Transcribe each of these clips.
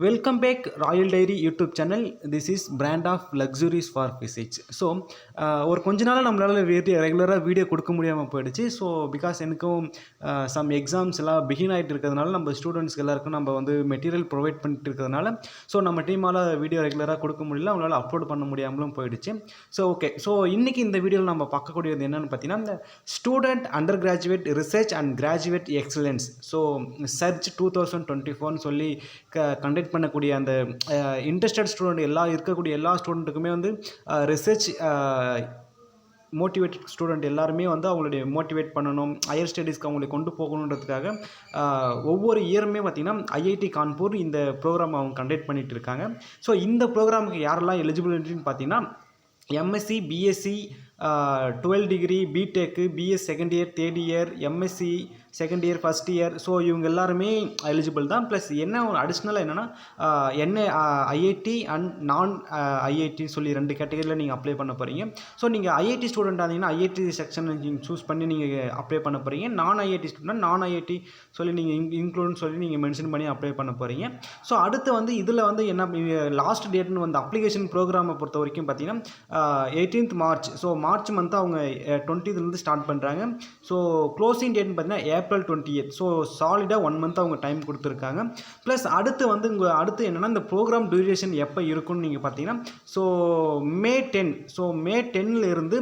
Welcome back royal diary YouTube channel. This is brand of luxuries for physics. So ஒரு கொஞ்ச நாள் நம்மளால் ரெகுலராக வீடியோ கொடுக்க முடியாமல் போயிடுச்சு. ஸோ பிகாஸ் எனக்கும் சம் எக்ஸாம்ஸ் எல்லாம் பிகின் ஆகிட்டு இருக்கிறதுனால நம்ம ஸ்டூடெண்ட்ஸ்க்கு எல்லாருக்கும் நம்ம வந்து மெட்டீரியல் ப்ரொவைட் பண்ணிட்டு இருக்கிறதுனால ஸோ நம்ம டீமால் வீடியோ ரெகுலராக கொடுக்க முடியல, அவங்களால அப்லோட் பண்ண முடியாமலும் போயிடுச்சு. ஸோ ஓகே, ஸோ இன்றைக்கி இந்த வீடியோவில் நம்ம பார்க்கக்கூடியது என்னென்னு பார்த்தீங்கன்னா, இந்த student undergraduate research and graduate excellence so search 2024 சொல்லி கண்டக்ட் பண்ணக்கூடிய அந்த இன்ட்ரெஸ்டட் ஸ்டூடெண்ட் இருக்கக்கூடிய எல்லா ஸ்டூடெண்ட்டுக்குமே வந்து ரிசர்ச் மோட்டிவேட்டட் ஸ்டூடெண்ட் எல்லாருமே வந்து அவங்களுடைய மோட்டிவேட் பண்ணணும், ஹையர் ஸ்டடீஸ்க்கு அவங்களை கொண்டு போகணுன்றதுக்காக ஒவ்வொரு இயருமே பார்த்திங்கன்னா ஐஐடி கான்பூர் இந்த ப்ரோக்ராம் அவங்க கண்டக்ட் பண்ணிகிட்டு இருக்காங்க. ஸோ இந்த ப்ரோக்ராமுக்கு யாரெல்லாம் எலிஜிபிலிட்டின்னு பார்த்தீங்கன்னா, MSc, BSc, 12 degree, BTech, BS second year, third year, MSc second year, first year, so இவங்க எல்லாருமே எலிஜிபிள் தான். ப்ளஸ் என்ன ஒரு அடிஷ்னலாக என்னென்னா ஐஐடி அண்ட் நான் ஐஐடின்னு சொல்லி 2 கேட்டகரியில் நீங்கள் அப்ளை பண்ண போகிறீங்க. ஸோ நீங்கள் ஐஐடி ஸ்டூடெண்ட் ஆனீங்கன்னா ஐஐடி செக்ஷன் நீங்கள் சூஸ் பண்ணி நீங்கள் அப்ளை பண்ண போகிறீங்க. நான் ஐஐடி ஸ்டூடெண்ட் நான் ஐஐடி சொல்லி நீங்கள் இன்க்ளூட்னு சொல்லி நீங்கள் மென்ஷன் பண்ணி அப்ளை பண்ண போகிறீங்க. ஸோ அடுத்து வந்து இதில் வந்து என்ன லாஸ்ட் டேட்னு வந்து அப்ளிகேஷன் ப்ரோக்ராமை பொறுத்த வரைக்கும் பார்த்தீங்கன்னா 18th March. So March month அவங்க 20th ஸ்டார்ட் பண்ணுறாங்க. ஸோ க்ளோசிங் டேட்னு பார்த்தீங்கன்னா April 28th. ஸோ சாலிடாக 1 மந்த் அவங்க டைம் கொடுத்துருக்காங்க. ப்ளஸ் அடுத்து வந்து அடுத்து என்னென்னா இந்த ப்ரோக்ராம் டியூரேஷன் எப்போ இருக்குன்னு நீங்கள் பார்த்தீங்கன்னா ஸோ மே 10. ஸோ மே 10லேருந்து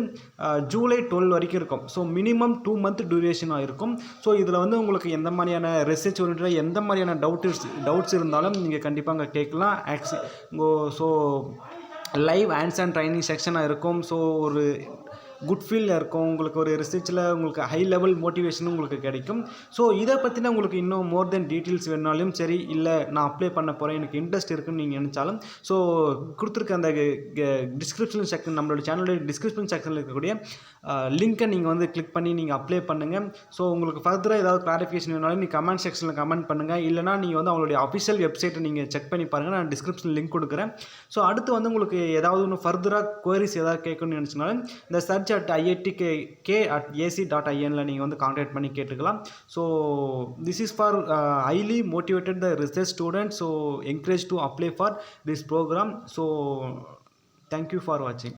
ஜூலை 12 வரைக்கும் இருக்கும். ஸோ மினிமம் 2 மந்த் டியூரேஷனாக இருக்கும். ஸோ இதில் வந்து உங்களுக்கு எந்த மாதிரியான ரிசர்ச் ஓரியன்டாக எந்த மாதிரியான டவுட்ஸ் இருந்தாலும் நீங்கள் கண்டிப்பாக அங்கே கேட்கலாம். So live hands on training செக்ஷனாக இருக்கும். ஸோ ஒரு குட் ஃபீல் இருக்கும், உங்களுக்கு ஒரு ரிசர்ச்சில் உங்களுக்கு ஹை லெவல் மோட்டிவேஷனும் உங்களுக்கு கிடைக்கும். ஸோ இதை பற்றின உங்களுக்கு இன்னும் மோர் தென் டீட்டெயில்ஸ் வேணுனாலும் சரி, இல்லை நான் அப்ளை பண்ண போகிறேன் எனக்கு இன்ட்ரெஸ்ட் இருக்குன்னு நீங்கள் நினச்சாலும் ஸோ கொடுத்துருக்க அந்த டிஸ்கிரிப்ஷன் செக்ஷன், நம்மளோட சேனலுடைய டிஸ்கிரிப்ஷன் செக்ஷனில் இருக்கக்கூடிய லிங்க்கை நீங்கள் வந்து கிளிக் பண்ணி நீங்கள் அப்ளை பண்ணுங்கள். ஸோ உங்களுக்கு ஃபர்தராக ஏதாவது கிளாரிஃபிகேஷன் வேணாலும் நீங்கள் கமெண்ட் செக்ஷனில் கமெண்ட் பண்ணுங்கள். இல்லைனா நீங்கள் வந்து அவங்களுடைய அஃபிஷியல் வெப்சைட்டை நீங்கள் செக் பண்ணி பாருங்கள், நான் டிஸ்கிரிப்ஷன் லிங்க் கொடுக்குறேன். ஸோ அடுத்து வந்து உங்களுக்கு ஏதாவது ஒன்று ஃபர்தராக குவரிஸ் ஏதாவது கேட்கணும்னு நினச்சினாலும் இந்த சர்ச் at iitk@ac.in நீங்கள் வந்து கான்டாக்ட் பண்ணி கேட்டுக்கலாம். So this is for highly motivated the research students, so encouraged to apply for this program. So thank you for watching.